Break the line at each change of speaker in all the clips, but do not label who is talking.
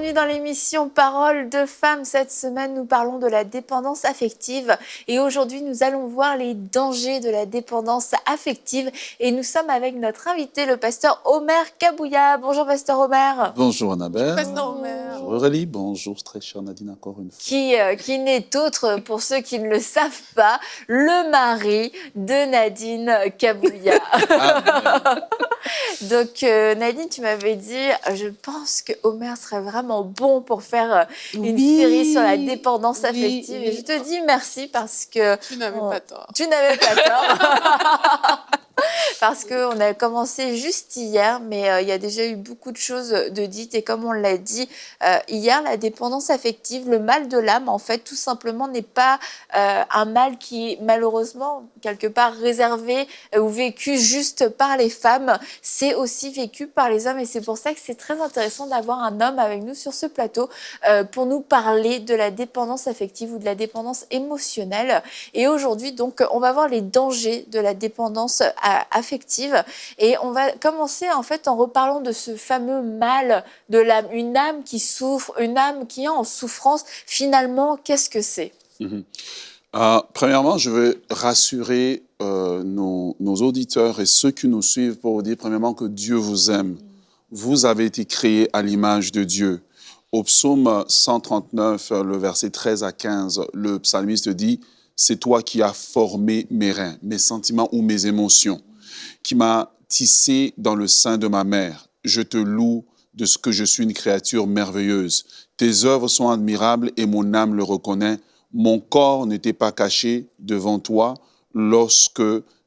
bienvenue dans l'émission Paroles de femmes. Cette semaine, nous parlons de la dépendance affective et aujourd'hui, nous allons voir les dangers de la dépendance affective et nous sommes avec notre invité, le pasteur Omer Kabouya. Bonjour, pasteur Omer.
Bonjour Annabelle.
Pasteur Omer.
Bonjour Aurélie. Bonjour très chère Nadine encore une fois.
Qui n'est autre, pour ceux qui ne le savent pas, le mari de Nadine Kabouya. Donc Nadine, tu m'avais dit, je pense que Omer serait vraiment bon pour faire une série sur la dépendance affective. Et je te dis merci parce que...
Tu n'avais pas tort.
Tu n'avais pas tort. Parce qu'on a commencé juste hier, mais il y a déjà eu beaucoup de choses de dites. Et comme on l'a dit hier, la dépendance affective, le mal de l'âme, en fait, tout simplement, n'est pas un mal qui est malheureusement quelque part réservé ou vécu juste par les femmes. C'est aussi vécu par les hommes. Et c'est pour ça que c'est très intéressant d'avoir un homme avec nous sur ce plateau pour nous parler de la dépendance affective ou de la dépendance émotionnelle. Et aujourd'hui, donc, on va voir les dangers de la dépendance affective et on va commencer en fait en reparlant de ce fameux mal de l'âme, une âme qui souffre, une âme qui est en souffrance. Finalement, qu'est-ce que c'est?
Premièrement, je veux rassurer nos auditeurs et ceux qui nous suivent pour vous dire premièrement que Dieu vous aime. Vous avez été créés à l'image de Dieu. Au psaume 139, le verset 13 à 15, le psalmiste dit « C'est toi qui as formé mes reins, mes sentiments ou mes émotions, qui m'as tissé dans le sein de ma mère. Je te loue de ce que je suis une créature merveilleuse. Tes œuvres sont admirables et mon âme le reconnaît. Mon corps n'était pas caché devant toi lorsque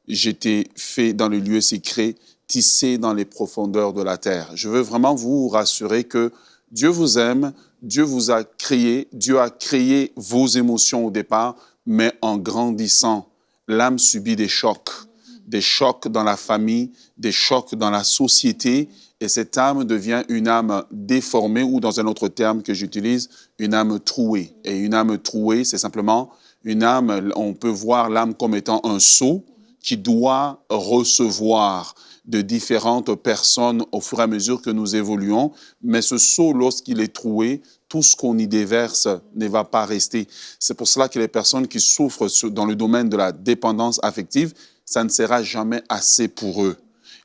j'étais fait dans le lieu secret, tissé dans les profondeurs de la terre. » Je veux vraiment vous rassurer que Dieu vous aime, Dieu vous a créé, Dieu a créé vos émotions au départ, mais en grandissant, l'âme subit des chocs dans la famille, des chocs dans la société, et cette âme devient une âme déformée, ou dans un autre terme que j'utilise, une âme trouée. Et une âme trouée, c'est simplement une âme, on peut voir l'âme comme étant un seau qui doit recevoir de différentes personnes au fur et à mesure que nous évoluons, mais ce seau, lorsqu'il est troué, tout ce qu'on y déverse ne va pas rester. C'est pour cela que les personnes qui souffrent dans le domaine de la dépendance affective, ça ne sera jamais assez pour eux.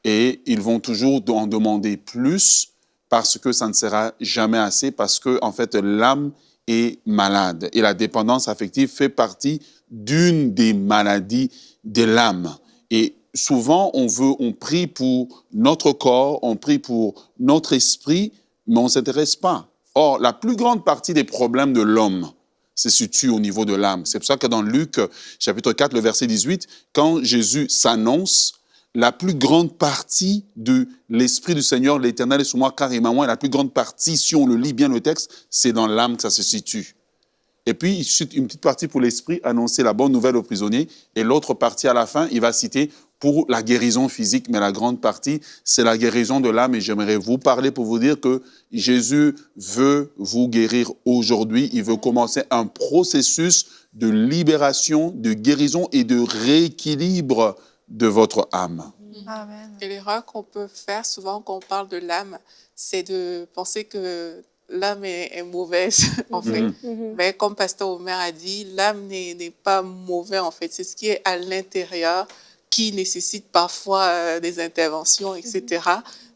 Et ils vont toujours en demander plus parce que ça ne sera jamais assez, parce que, en fait, l'âme est malade. Et la dépendance affective fait partie d'une des maladies de l'âme. Et souvent, on prie pour notre corps, on prie pour notre esprit, mais on ne s'intéresse pas. Or, la plus grande partie des problèmes de l'homme se situe au niveau de l'âme. C'est pour ça que dans Luc, chapitre 4, le verset 18, quand Jésus s'annonce, la plus grande partie de l'Esprit du Seigneur, l'Éternel est sur moi, car il m'a oint, la plus grande partie, si on le lit bien le texte, c'est dans l'âme que ça se situe. Et puis, il cite une petite partie pour l'Esprit, annoncer la bonne nouvelle aux prisonniers, et l'autre partie à la fin, il va citer pour la guérison physique, mais la grande partie, c'est la guérison de l'âme. Et j'aimerais vous parler pour vous dire que Jésus veut vous guérir aujourd'hui. Il veut commencer un processus de libération, de guérison et de rééquilibre de votre âme.
Amen.
Et l'erreur qu'on peut faire souvent quand on parle de l'âme, c'est de penser que l'âme est mauvaise, en fait. Mais comme Pasteur Omer a dit, l'âme n'est pas mauvaise, en fait. C'est ce qui est à l'intérieur qui nécessite parfois des interventions, etc.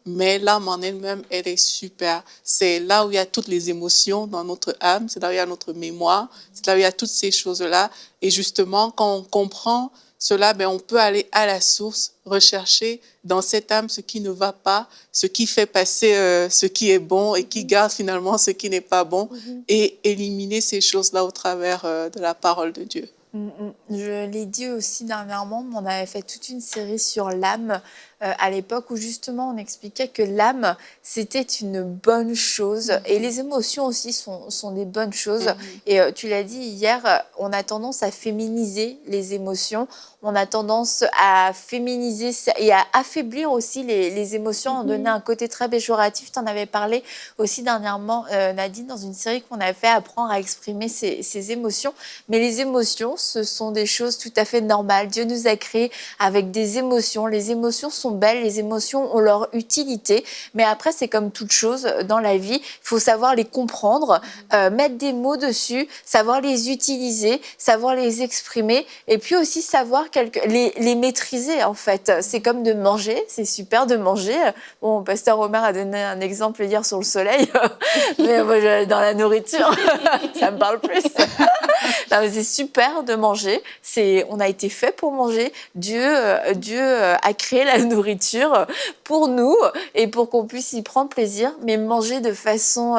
Mais l'âme en elle-même, elle est super. C'est là où il y a toutes les émotions dans notre âme, c'est là où il y a notre mémoire, c'est là où il y a toutes ces choses-là. Et justement, quand on comprend cela, on peut aller à la source, rechercher dans cette âme ce qui ne va pas, ce qui fait passer ce qui est bon et qui garde finalement ce qui n'est pas bon et éliminer ces choses-là au travers de la parole de Dieu.
Je l'ai dit aussi dernièrement, on avait fait toute une série sur l'âme à l'époque où justement on expliquait que l'âme c'était une bonne chose et les émotions aussi sont des bonnes choses. Et tu l'as dit hier, on a tendance à féminiser les émotions, on a tendance à féminiser et à affaiblir aussi les émotions, en donner un côté très péjoratif. Tu en avais parlé aussi dernièrement, Nadine, dans une série qu'on a fait, apprendre à exprimer ses émotions. Mais les émotions, ce sont des choses tout à fait normales. Dieu nous a créés avec des émotions. Les émotions sont belles, les émotions ont leur utilité, mais après, c'est comme toute chose dans la vie, il faut savoir les comprendre, mettre des mots dessus, savoir les utiliser, savoir les exprimer, et puis aussi savoir les maîtriser, en fait. C'est comme de manger, c'est super de manger. Bon, Pasteur Omer a donné un exemple hier sur le soleil, mais moi, dans la nourriture, ça me parle plus. Non, mais c'est super de manger. On a été fait pour manger. Dieu a créé la nourriture pour nous et pour qu'on puisse y prendre plaisir. Mais manger de façon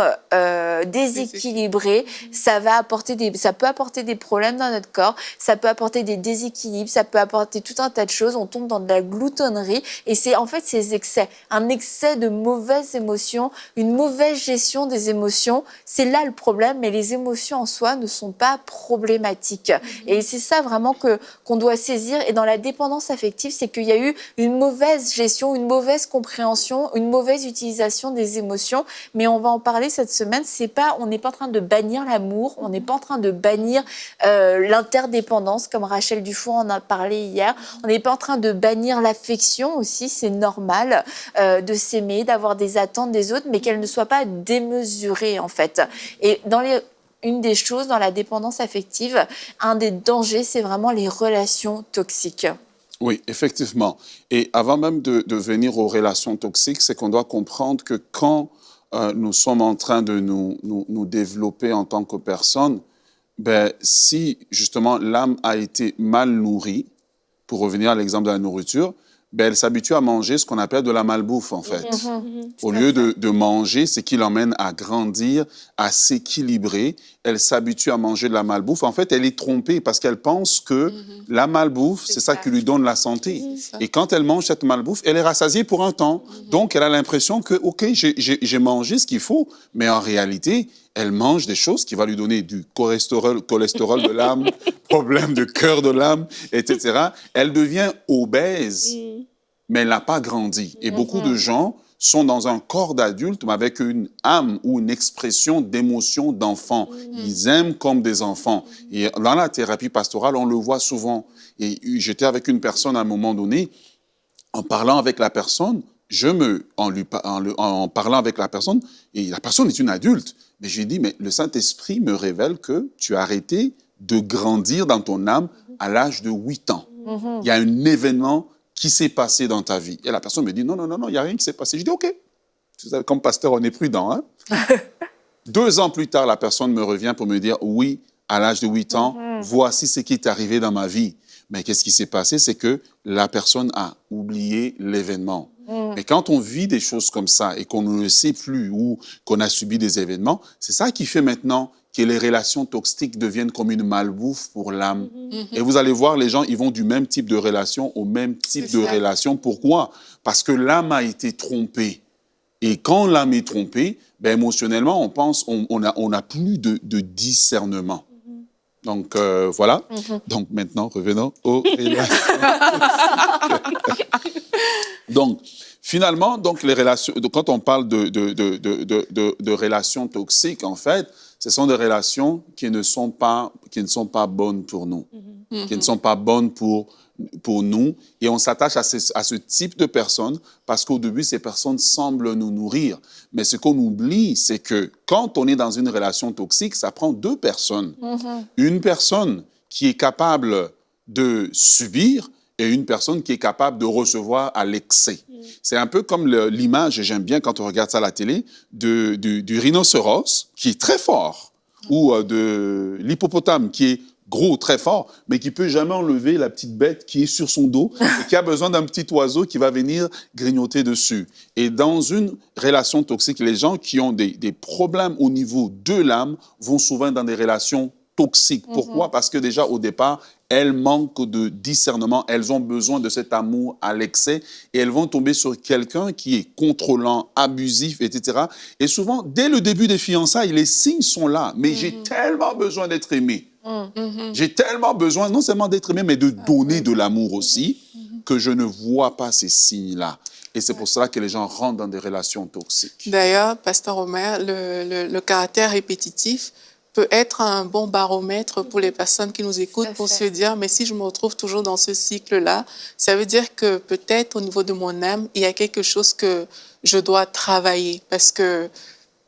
déséquilibrée, ça peut apporter des problèmes dans notre corps. Ça peut apporter des déséquilibres. Ça peut apporter tout un tas de choses. On tombe dans de la gloutonnerie. Et c'est en fait ces excès. Un excès de mauvaises émotions, une mauvaise gestion des émotions. C'est là le problème. Mais les émotions en soi ne sont pas problématiques. Et c'est ça vraiment qu'on doit saisir. Et dans la dépendance affective, c'est qu'il y a eu une mauvaise gestion, une mauvaise compréhension, une mauvaise utilisation des émotions. Mais on va en parler cette semaine. On n'est pas en train de bannir l'amour, on n'est pas en train de bannir l'interdépendance, comme Rachel Dufour en a parlé hier. On n'est pas en train de bannir l'affection aussi, c'est normal de s'aimer, d'avoir des attentes des autres, mais qu'elles ne soient pas démesurées en fait. Et une des choses dans la dépendance affective, un des dangers, c'est vraiment les relations toxiques.
Oui, effectivement. Et avant même de venir aux relations toxiques, c'est qu'on doit comprendre que quand nous sommes en train de nous développer en tant que personne, si justement l'âme a été mal nourrie, pour revenir à l'exemple de la nourriture, elle s'habitue à manger ce qu'on appelle de la malbouffe, en fait. Au lieu de manger ce qui l'emmène à grandir, à s'équilibrer, elle s'habitue à manger de la malbouffe. En fait, elle est trompée parce qu'elle pense que la malbouffe, c'est ça qui lui donne la santé. Et quand elle mange cette malbouffe, elle est rassasiée pour un temps. Donc, elle a l'impression que, OK, j'ai mangé ce qu'il faut, mais en réalité, elle mange des choses qui vont lui donner du cholestérol de l'âme, problème de cœur de l'âme, etc. Elle devient obèse, mais elle n'a pas grandi. Et beaucoup de gens sont dans un corps d'adulte, mais avec une âme ou une expression d'émotion d'enfant. Ils aiment comme des enfants. Et dans la thérapie pastorale, on le voit souvent. Et j'étais avec une personne à un moment donné, en parlant avec la personne, en parlant avec la personne, et la personne est une adulte, mais je lui ai dit, mais le Saint-Esprit me révèle que tu as arrêté de grandir dans ton âme à l'âge de 8 ans. Il y a un événement qui s'est passé dans ta vie. Et la personne me dit, non, il n'y a rien qui s'est passé. Je dis, OK. Comme pasteur, on est prudent. Hein? 2 ans plus tard, la personne me revient pour me dire, oui, à l'âge de 8 ans, voici ce qui est arrivé dans ma vie. Mais qu'est-ce qui s'est passé? C'est que la personne a oublié l'événement. Mais quand on vit des choses comme ça et qu'on ne le sait plus ou qu'on a subi des événements, c'est ça qui fait maintenant que les relations toxiques deviennent comme une malbouffe pour l'âme. Et vous allez voir, les gens, ils vont du même type de relation au même type de relation. Pourquoi? Parce que l'âme a été trompée. Et quand l'âme est trompée, émotionnellement, on pense, on a plus de discernement. Donc, voilà. Donc, maintenant, revenons aux relations. Donc, finalement, les relations, quand on parle de relations toxiques, en fait, ce sont des relations qui ne sont pas bonnes pour nous, qui ne sont pas bonnes pour nous. Et on s'attache à ce type de personnes parce qu'au début, ces personnes semblent nous nourrir. Mais ce qu'on oublie, c'est que quand on est dans une relation toxique, ça prend 2 personnes. Une personne qui est capable de subir et une personne qui est capable de recevoir à l'excès. C'est un peu comme l'image, et j'aime bien quand on regarde ça à la télé, du rhinocéros, qui est très fort, ou de l'hippopotame, qui est gros, très fort, mais qui peut jamais enlever la petite bête qui est sur son dos et qui a besoin d'un petit oiseau qui va venir grignoter dessus. Et dans une relation toxique, les gens qui ont des problèmes au niveau de l'âme vont souvent dans des relations toxiques. Pourquoi? Parce que déjà, au départ, elles manquent de discernement, elles ont besoin de cet amour à l'excès et elles vont tomber sur quelqu'un qui est contrôlant, abusif, etc. Et souvent, dès le début des fiançailles, les signes sont là. Mais j'ai tellement besoin d'être aimé. J'ai tellement besoin, non seulement d'être aimé, mais de donner de l'amour aussi, que je ne vois pas ces signes-là. Et c'est pour cela que les gens rentrent dans des relations toxiques.
D'ailleurs, Pasteur Omer, le caractère répétitif peut être un bon baromètre pour les personnes qui nous écoutent pour
fait.
se dire, mais si je me retrouve toujours dans ce cycle-là, ça veut dire que peut-être au niveau de mon âme, il y a quelque chose que je dois travailler. Parce que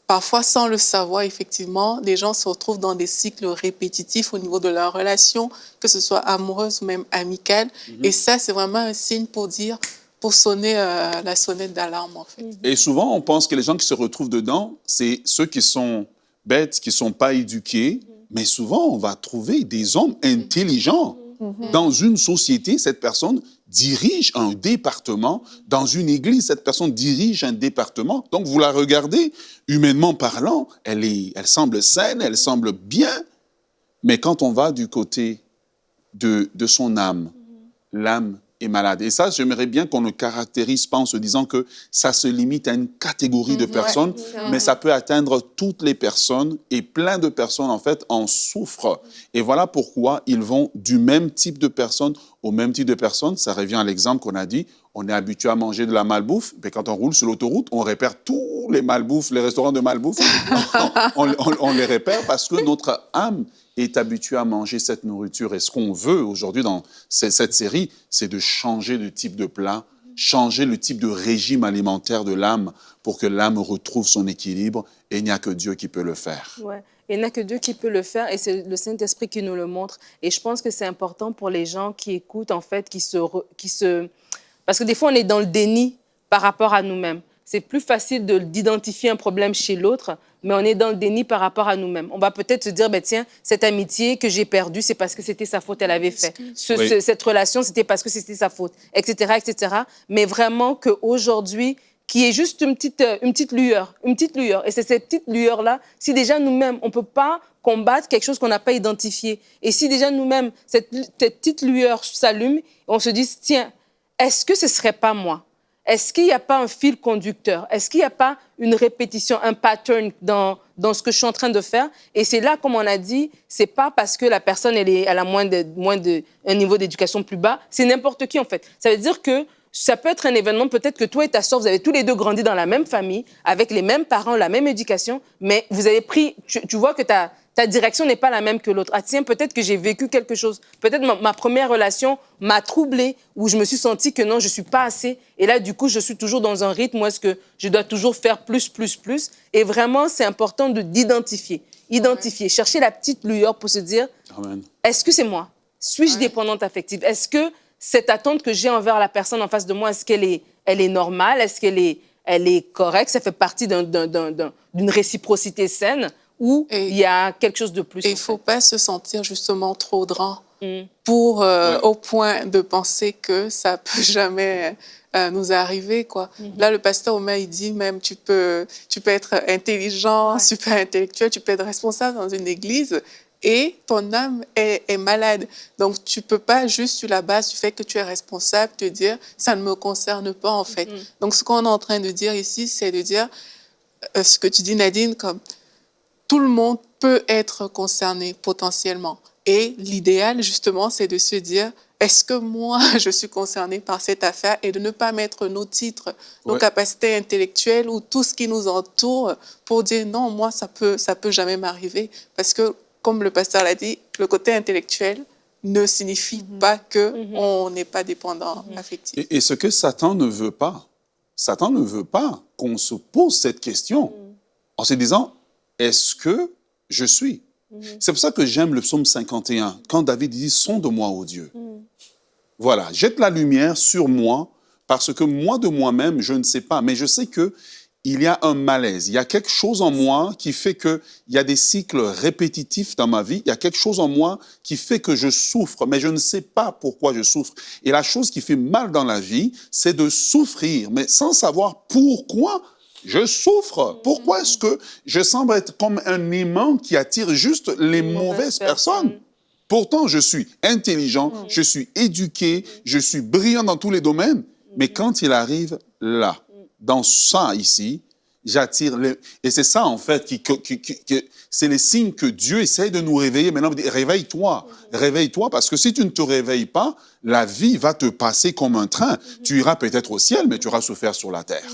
parfois, sans le savoir, effectivement, les gens se retrouvent dans des cycles répétitifs au niveau de leur relation, que ce soit amoureuse ou même amicale. Et ça, c'est vraiment un signe pour dire, pour sonner la sonnette d'alarme, en fait.
Et souvent, on pense que les gens qui se retrouvent dedans, c'est ceux qui sont bêtes, qui ne sont pas éduqués. Mais souvent, on va trouver des hommes intelligents. Dans une société, cette personne dirige un département. Dans une église, cette personne dirige un département. Donc, vous la regardez, humainement parlant, elle semble saine, elle semble bien. Mais quand on va du côté de son âme, l'âme est malade. Et ça, j'aimerais bien qu'on ne caractérise pas en se disant que ça se limite à une catégorie de personnes, mais ça peut atteindre toutes les personnes et plein de personnes, en fait, en souffrent. Et voilà pourquoi ils vont du même type de personnes au même type de personnes. Ça revient à l'exemple qu'on a dit, on est habitué à manger de la malbouffe, mais quand on roule sur l'autoroute, on repère tous les malbouffes, les restaurants de malbouffe, on les repère parce que notre âme est habitué à manger cette nourriture. Et ce qu'on veut aujourd'hui dans cette série, c'est de changer de type de plat, changer le type de régime alimentaire de l'âme pour que l'âme retrouve son équilibre. Et il n'y a que Dieu qui peut le faire.
Ouais. Il n'y a que Dieu qui peut le faire et c'est le Saint-Esprit qui nous le montre. Et je pense que c'est important pour les gens qui écoutent, en fait, Parce que des fois, on est dans le déni par rapport à nous-mêmes. C'est plus facile d'identifier un problème chez l'autre, mais on est dans le déni par rapport à nous-mêmes. On va peut-être se dire, tiens, cette amitié que j'ai perdue, c'est parce que c'était sa faute, elle avait fait. Cette relation, c'était parce que c'était sa faute, etc., etc. Mais vraiment qu'aujourd'hui, qu'il y ait juste une petite lueur. Et c'est cette petite lueur-là, si déjà nous-mêmes, on ne peut pas combattre quelque chose qu'on n'a pas identifié, et si déjà nous-mêmes, cette petite lueur s'allume, on se dit, tiens, est-ce que ce ne serait pas moi? Est-ce qu'il n'y a pas un fil conducteur? Est-ce qu'il n'y a pas une répétition, un pattern dans ce que je suis en train de faire? Et c'est là, comme on a dit, ce n'est pas parce que la personne elle a un niveau d'éducation plus bas, c'est n'importe qui en fait. Ça veut dire que ça peut être un événement, peut-être que toi et ta soeur, vous avez tous les deux grandi dans la même famille, avec les mêmes parents, la même éducation, mais vous avez pris, tu vois que ta direction n'est pas la même que l'autre. Ah tiens, peut-être que j'ai vécu quelque chose. Peut-être ma première relation m'a troublée, où je me suis sentie que non, je ne suis pas assez. Et là, du coup, je suis toujours dans un rythme où est-ce que je dois toujours faire plus. Et vraiment, c'est important d'identifier. Chercher la petite lueur pour se dire, est-ce que c'est moi? Suis-je dépendante affective? Est-ce que cette attente que j'ai envers la personne en face de moi, est-ce qu'elle est normale? Est-ce qu'elle est correcte? Ça fait partie d'une réciprocité saine? Ou il y a quelque chose de plus.
Et il ne faut pas se sentir justement trop grand pour au point de penser que ça ne peut jamais nous arriver, quoi. Là, le pasteur Omer, il dit même, tu peux être intelligent, super intellectuel, tu peux être responsable dans une église et ton âme est malade. Donc, tu ne peux pas juste sur la base du fait que tu es responsable te dire, ça ne me concerne pas, en fait. Donc, ce qu'on est en train de dire ici, c'est de dire, ce que tu dis, Nadine, comme tout le monde peut être concerné potentiellement. Et l'idéal, justement, c'est de se dire, est-ce que moi, je suis concernée par cette affaire et de ne pas mettre nos titres, nos capacités intellectuelles ou tout ce qui nous entoure pour dire non, moi, ça peut jamais m'arriver. Parce que, comme le pasteur l'a dit, le côté intellectuel ne signifie pas qu'on n'est pas dépendant affectif.
Et ce que Satan ne veut pas qu'on se pose cette question en se disant, est-ce que je suis? C'est pour ça que j'aime le psaume 51, quand David dit « Sonde-moi, ô Dieu ». Voilà, jette la lumière sur moi, parce que moi de moi-même, je ne sais pas, mais je sais qu'il y a un malaise, il y a quelque chose en moi qui fait qu'il y a des cycles répétitifs dans ma vie, il y a quelque chose en moi qui fait que je souffre, mais je ne sais pas pourquoi je souffre. Et la chose qui fait mal dans la vie, c'est de souffrir, mais sans savoir pourquoi je souffre. Pourquoi est-ce que je semble être comme un aimant qui attire juste les mauvaises personnes? Pourtant, je suis intelligent, je suis éduqué, je suis brillant dans tous les domaines. Mais quand il arrive là, dans ça ici, j'attire les... Et c'est ça, en fait, c'est les signes que Dieu essaye de nous réveiller. Maintenant, il dit, réveille-toi, réveille-toi, parce que si tu ne te réveilles pas, la vie va te passer comme un train. Tu iras peut-être au ciel, mais tu auras souffert sur la terre.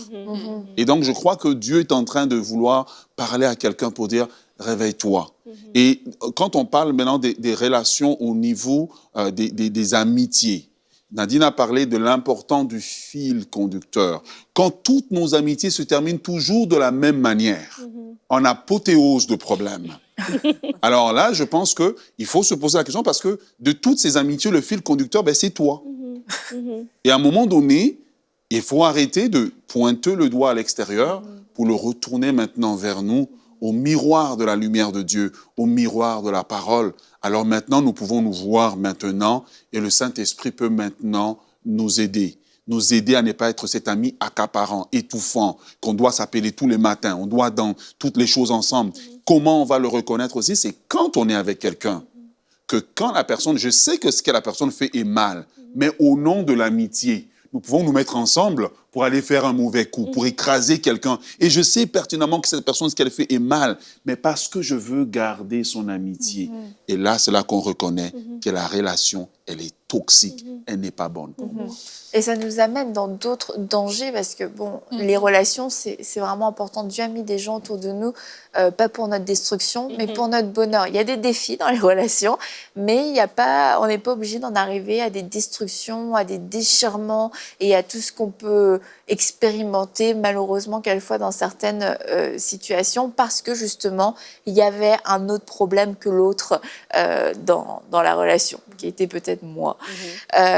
Et donc, je crois que Dieu est en train de vouloir parler à quelqu'un pour dire, réveille-toi. Et quand on parle maintenant des relations au niveau des amitiés, Nadine a parlé de l'importance du fil conducteur. Quand toutes nos amitiés se terminent toujours de la même manière, en apothéose de problèmes. Alors là, je pense qu'il faut se poser la question parce que de toutes ces amitiés, le fil conducteur, c'est toi. Et à un moment donné, il faut arrêter de pointer le doigt à l'extérieur pour le retourner maintenant vers nous, au miroir de la lumière de Dieu, au miroir de la parole. Alors maintenant, nous pouvons nous voir maintenant et le Saint-Esprit peut maintenant nous aider à ne pas être cet ami accaparant, étouffant, qu'on doit s'appeler tous les matins, on doit dans toutes les choses ensemble. Comment on va le reconnaître aussi? C'est quand on est avec quelqu'un, que quand la personne, je sais que ce que la personne fait est mal, mais au nom de l'amitié, nous pouvons nous mettre ensemble pour aller faire un mauvais coup, pour écraser quelqu'un. Et je sais pertinemment que cette personne, ce qu'elle fait est mal, mais parce que je veux garder son amitié. Et là, c'est là qu'on reconnaît que la relation, elle est toxique, elle n'est pas bonne pour moi.
Et ça nous amène dans d'autres dangers parce que, les relations, c'est vraiment important. Dieu a mis des gens autour de nous, pas pour notre destruction, mais pour notre bonheur. Il y a des défis dans les relations, mais on n'est pas obligé d'en arriver à des destructions, à des déchirements et à tout ce qu'on peut expérimenter, malheureusement, quelquefois dans certaines situations, parce que, justement, il y avait un autre problème que l'autre dans la relation, qui était peut-être moi.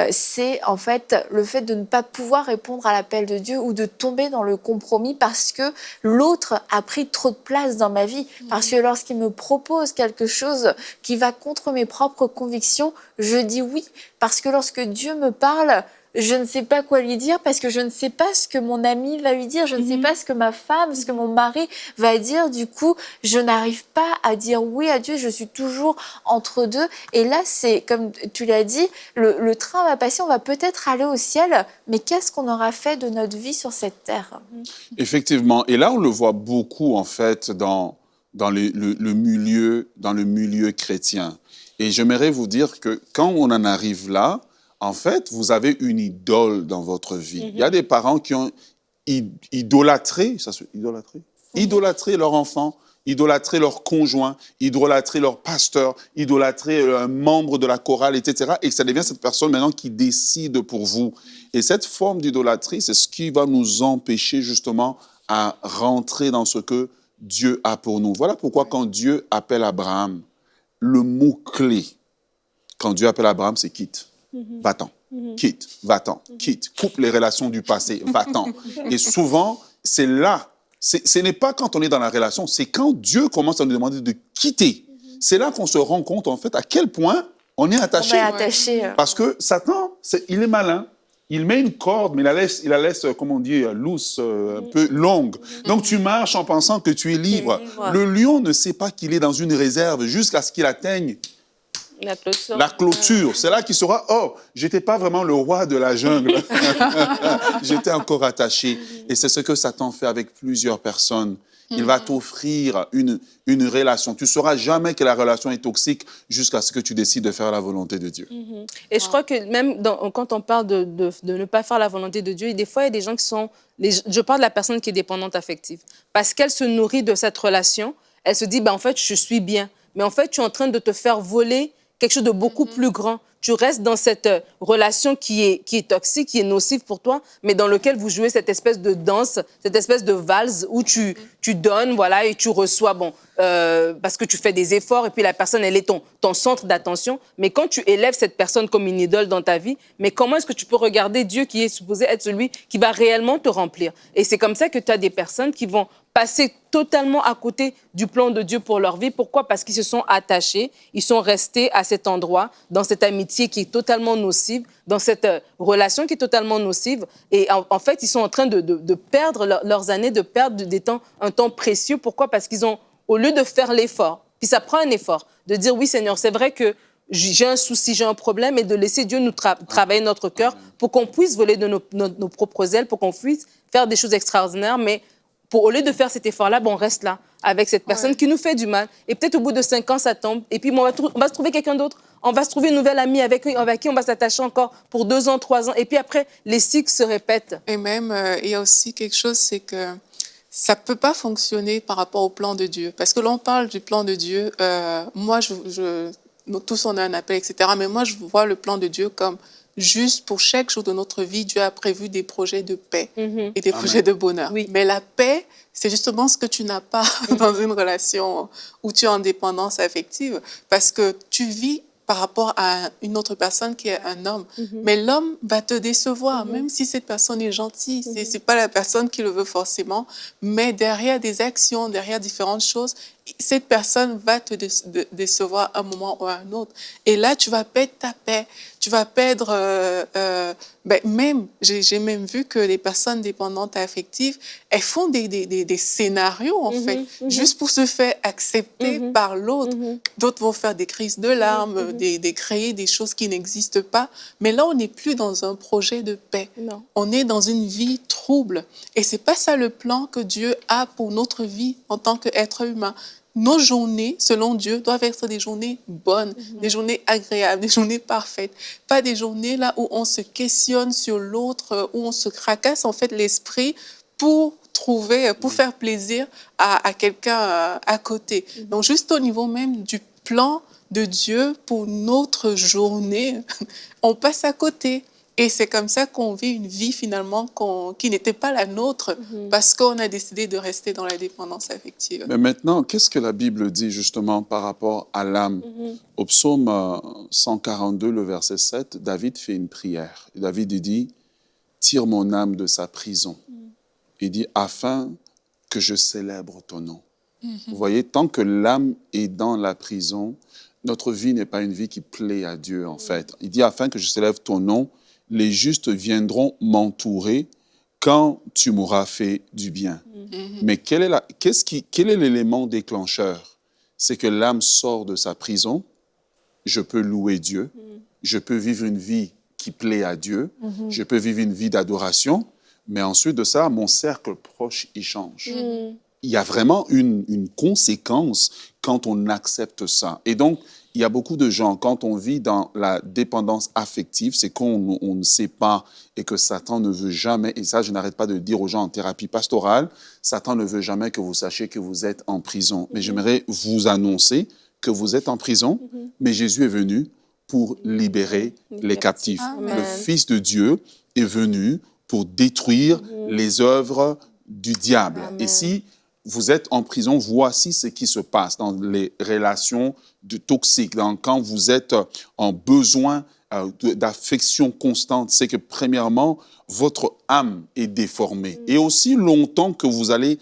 C'est, en fait, le fait de ne pas pouvoir répondre à l'appel de Dieu ou de tomber dans le compromis parce que l'autre a pris trop de place dans ma vie. Parce que lorsqu'il me propose quelque chose qui va contre mes propres convictions, je dis oui. Parce que lorsque Dieu me parle, je ne sais pas quoi lui dire parce que je ne sais pas ce que mon ami va lui dire, je ne sais pas ce que ma femme, ce que mon mari va dire. Du coup, je n'arrive pas à dire oui à Dieu, je suis toujours entre deux. Et là, c'est, comme tu l'as dit, le train va passer, on va peut-être aller au ciel, mais qu'est-ce qu'on aura fait de notre vie sur cette terre?
Effectivement. Et là, on le voit beaucoup, en fait, dans le milieu chrétien. Et j'aimerais vous dire que quand on en arrive là, en fait, vous avez une idole dans votre vie. Il y a des parents qui ont idolâtré leur enfant, idolâtré leur conjoint, idolâtré leur pasteur, idolâtré un membre de la chorale, etc. Et ça devient cette personne maintenant qui décide pour vous. Et cette forme d'idolâtrie, c'est ce qui va nous empêcher justement à rentrer dans ce que Dieu a pour nous. Voilà pourquoi quand Dieu appelle Abraham, le mot-clé, quand Dieu appelle Abraham, c'est quitte. Va-t'en, quitte, va-t'en, quitte, coupe les relations du passé, va-t'en. Et souvent, c'est là, ce n'est pas quand on est dans la relation, c'est quand Dieu commence à nous demander de quitter. C'est là qu'on se rend compte, en fait, à quel point on est attaché.
On est attaché.
Parce que Satan, il est malin. Il met une corde, mais il la laisse, comme on dit, loose, un peu longue. Donc, tu marches en pensant que tu es libre. Le lion ne sait pas qu'il est dans une réserve jusqu'à ce qu'il atteigne la clôture. C'est là qu'il saura, oh, j'étais pas vraiment le roi de la jungle. J'étais encore attaché. Et c'est ce que Satan fait avec plusieurs personnes. Il va t'offrir une relation. Tu ne sauras jamais que la relation est toxique jusqu'à ce que tu décides de faire la volonté de Dieu.
Et je crois que même quand on parle de ne pas faire la volonté de Dieu, des fois, il y a des gens qui sont... je parle de la personne qui est dépendante affective. Parce qu'elle se nourrit de cette relation, elle se dit, en fait, je suis bien. Mais en fait, tu es en train de te faire voler quelque chose de beaucoup plus grand. Tu restes dans cette relation qui est toxique, qui est nocive pour toi, mais dans lequel vous jouez cette espèce de danse, cette espèce de valse où tu donnes, voilà, et tu reçois, parce que tu fais des efforts, et puis la personne, elle est ton centre d'attention. Mais quand tu élèves cette personne comme une idole dans ta vie, mais comment est-ce que tu peux regarder Dieu qui est supposé être celui qui va réellement te remplir? Et c'est comme ça que tu as des personnes qui vont passer totalement à côté du plan de Dieu pour leur vie. Pourquoi? Parce qu'ils se sont attachés, ils sont restés à cet endroit, dans cette amitié qui est totalement nocive, dans cette relation qui est totalement nocive. Et en fait, ils sont en train de perdre leurs années, de perdre un temps précieux. Pourquoi? Parce qu'ils ont, au lieu de faire l'effort, puis ça prend un effort, de dire, oui Seigneur, c'est vrai que j'ai un souci, j'ai un problème, et de laisser Dieu nous travailler notre cœur pour qu'on puisse voler de nos propres ailes, pour qu'on puisse faire des choses extraordinaires, mais au lieu de faire cet effort-là, on reste là avec cette personne qui nous fait du mal. Et peut-être au bout de 5 ans, ça tombe. Et puis on va se trouver quelqu'un d'autre. On va se trouver une nouvelle amie avec qui on va s'attacher encore pour 2 ans, 3 ans. Et puis après, les cycles se répètent.
Et même, il y a aussi quelque chose, c'est que ça peut pas fonctionner par rapport au plan de Dieu. Parce que l'on parle du plan de Dieu, moi, nous tous on a un appel, etc. Mais moi, je vois le plan de Dieu comme juste pour chaque jour de notre vie, Dieu a prévu des projets de paix et des projets de bonheur.
Oui.
Mais la paix, c'est justement ce que tu n'as pas dans une relation où tu es en dépendance affective, parce que tu vis par rapport à une autre personne qui est un homme. Mais l'homme va te décevoir, même si cette personne est gentille. C'est pas la personne qui le veut forcément, mais derrière des actions, derrière différentes choses, cette personne va te décevoir à un moment ou à un autre. Et là, tu vas perdre ta paix. Tu vas perdre... j'ai même vu que les personnes dépendantes affectives, elles font des scénarios, en fait, juste pour se faire accepter par l'autre. D'autres vont faire des crises de larmes, créer des choses qui n'existent pas. Mais là, on n'est plus dans un projet de paix.
Non.
On est dans une vie trouble. Et c'est pas ça le plan que Dieu a pour notre vie en tant qu'être humain. Nos journées, selon Dieu, doivent être des journées bonnes, des journées agréables, des journées parfaites. Pas des journées là où on se questionne sur l'autre, où on se tracasse en fait l'esprit pour faire plaisir à quelqu'un à côté. Donc juste au niveau même du plan de Dieu pour notre journée, on passe à côté. Et c'est comme ça qu'on vit une vie finalement qui n'était pas la nôtre parce qu'on a décidé de rester dans la dépendance affective.
Mais maintenant, qu'est-ce que la Bible dit justement par rapport à l'âme? Au psaume 142, le verset 7, David fait une prière. Et David dit, « Tire mon âme de sa prison. » Il dit, « Afin que je célèbre ton nom. » Vous voyez, tant que l'âme est dans la prison, notre vie n'est pas une vie qui plaît à Dieu en fait. Il dit, « Afin que je célèbre ton nom, les justes viendront m'entourer quand tu m'auras fait du bien. » Mais quel est l'élément déclencheur? C'est que l'âme sort de sa prison, je peux louer Dieu, je peux vivre une vie qui plaît à Dieu, je peux vivre une vie d'adoration, mais ensuite de ça, mon cercle proche, il change. Il y a vraiment une conséquence quand on accepte ça. Et donc, il y a beaucoup de gens, quand on vit dans la dépendance affective, c'est qu'on ne sait pas et que Satan ne veut jamais, et ça je n'arrête pas de le dire aux gens en thérapie pastorale, Satan ne veut jamais que vous sachiez que vous êtes en prison. Mais j'aimerais vous annoncer que vous êtes en prison, mais Jésus est venu pour libérer les captifs.
Amen.
Le Fils de Dieu est venu pour détruire les œuvres du diable.
Amen.
Et si vous êtes en prison, voici ce qui se passe dans les relations toxiques. Quand vous êtes en besoin d'affection constante, c'est que premièrement, votre âme est déformée. Et aussi longtemps que vous allez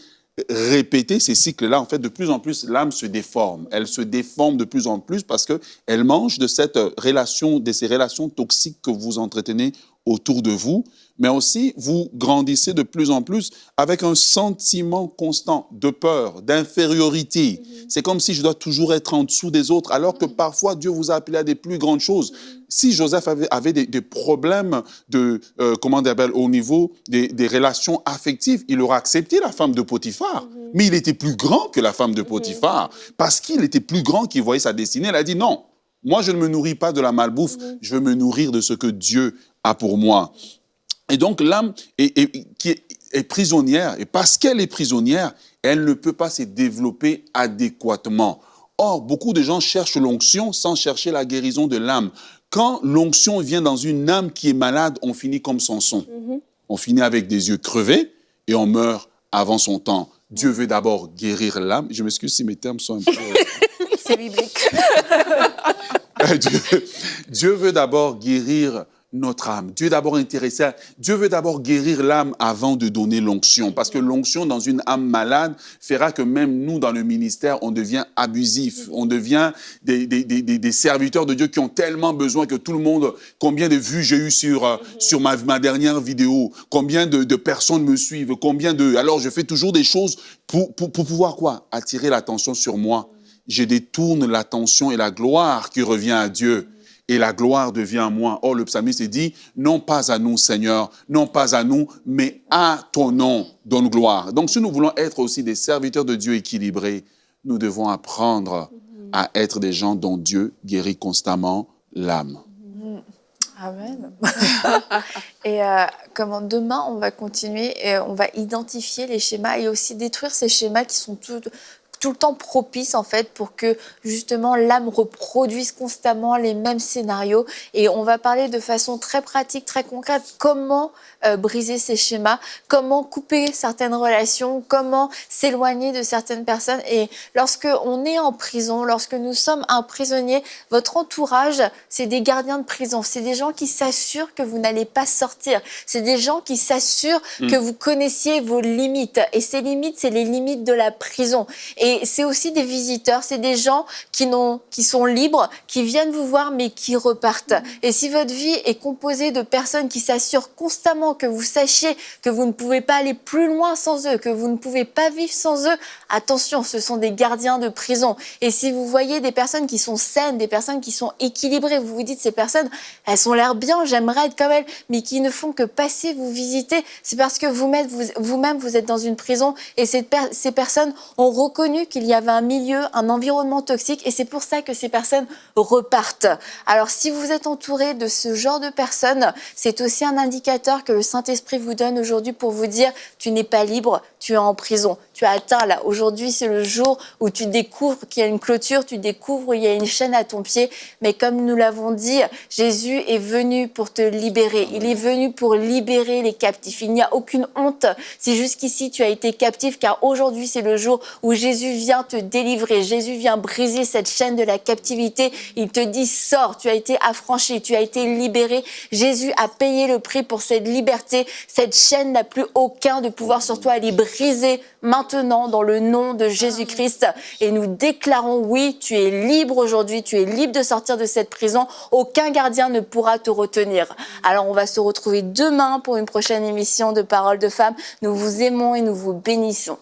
répéter ces cycles-là, en fait, de plus en plus, l'âme se déforme. Elle se déforme de plus en plus parce qu'elle mange de ces relations toxiques que vous entretenez autour de vous, mais aussi vous grandissez de plus en plus avec un sentiment constant de peur, d'infériorité. C'est comme si je dois toujours être en dessous des autres, alors que parfois Dieu vous a appelé à des plus grandes choses. Si Joseph avait des problèmes au niveau des relations affectives, il aurait accepté la femme de Potiphar. Mais il était plus grand que la femme de Potiphar. Parce qu'il était plus grand qu'il voyait sa destinée. Il a dit non, moi je ne me nourris pas de la malbouffe, je veux me nourrir de ce que Dieu a pour moi. Et donc l'âme qui est prisonnière, et parce qu'elle est prisonnière, elle ne peut pas se développer adéquatement. Or, beaucoup de gens cherchent l'onction sans chercher la guérison de l'âme. Quand l'onction vient dans une âme qui est malade, on finit comme Samson. On finit avec des yeux crevés et on meurt avant son temps. Dieu veut d'abord guérir l'âme. Je m'excuse si mes termes sont un peu...
C'est biblique.
Dieu veut d'abord guérir notre âme. Dieu veut d'abord guérir l'âme avant de donner l'onction. Parce que l'onction dans une âme malade fera que même nous, dans le ministère, on devient abusif. On devient des serviteurs de Dieu qui ont tellement besoin que tout le monde... Combien de vues j'ai eu sur ma dernière vidéo? Combien de personnes me suivent? Alors, je fais toujours des choses pour pouvoir quoi? Attirer l'attention sur moi. Je détourne l'attention et la gloire qui revient à Dieu. Et la gloire devient à moi. Or, le psalmiste dit, non pas à nous, Seigneur, non pas à nous, mais à ton nom, donne gloire. Donc, si nous voulons être aussi des serviteurs de Dieu équilibrés, nous devons apprendre à être des gens dont Dieu guérit constamment l'âme.
Amen. Et comment demain, on va continuer et on va identifier les schémas et aussi détruire ces schémas qui sont tout le temps propices en fait pour que justement l'âme reproduise constamment les mêmes scénarios. Et on va parler de façon très pratique, très concrète, comment briser ces schémas, comment couper certaines relations, comment s'éloigner de certaines personnes. Et lorsque on est en prison, lorsque nous sommes un prisonnier, votre entourage, c'est des gardiens de prison. C'est des gens qui s'assurent que vous n'allez pas sortir. C'est des gens qui s'assurent que vous connaissiez vos limites. Et ces limites, c'est les limites de la prison. Et c'est aussi des visiteurs, c'est des gens qui sont libres, qui viennent vous voir, mais qui repartent. Et si votre vie est composée de personnes qui s'assurent constamment que vous sachiez que vous ne pouvez pas aller plus loin sans eux, que vous ne pouvez pas vivre sans eux, attention, ce sont des gardiens de prison. Et si vous voyez des personnes qui sont saines, des personnes qui sont équilibrées, vous vous dites, ces personnes, elles ont l'air bien, j'aimerais être comme elles, mais qui ne font que passer vous visiter, c'est parce que vous-même, vous êtes dans une prison et ces personnes ont reconnu qu'il y avait un milieu, un environnement toxique et c'est pour ça que ces personnes repartent. Alors, si vous êtes entouré de ce genre de personnes, c'est aussi un indicateur que le Saint-Esprit vous donne aujourd'hui pour vous dire « tu n'es pas libre, tu es en prison ». Tu as atteint là. Aujourd'hui, c'est le jour où tu découvres qu'il y a une clôture, tu découvres qu'il y a une chaîne à ton pied. Mais comme nous l'avons dit, Jésus est venu pour te libérer. Il est venu pour libérer les captifs. Il n'y a aucune honte si jusqu'ici tu as été captif, car aujourd'hui, c'est le jour où Jésus vient te délivrer. Jésus vient briser cette chaîne de la captivité. Il te dit, sors, tu as été affranchi, tu as été libéré. Jésus a payé le prix pour cette liberté. Cette chaîne n'a plus aucun de pouvoir sur toi. Elle est brisée maintenant dans le nom de Jésus-Christ. Et nous déclarons, oui, tu es libre aujourd'hui, tu es libre de sortir de cette prison. Aucun gardien ne pourra te retenir. Alors on va se retrouver demain pour une prochaine émission de Paroles de Femmes. Nous vous aimons et nous vous bénissons.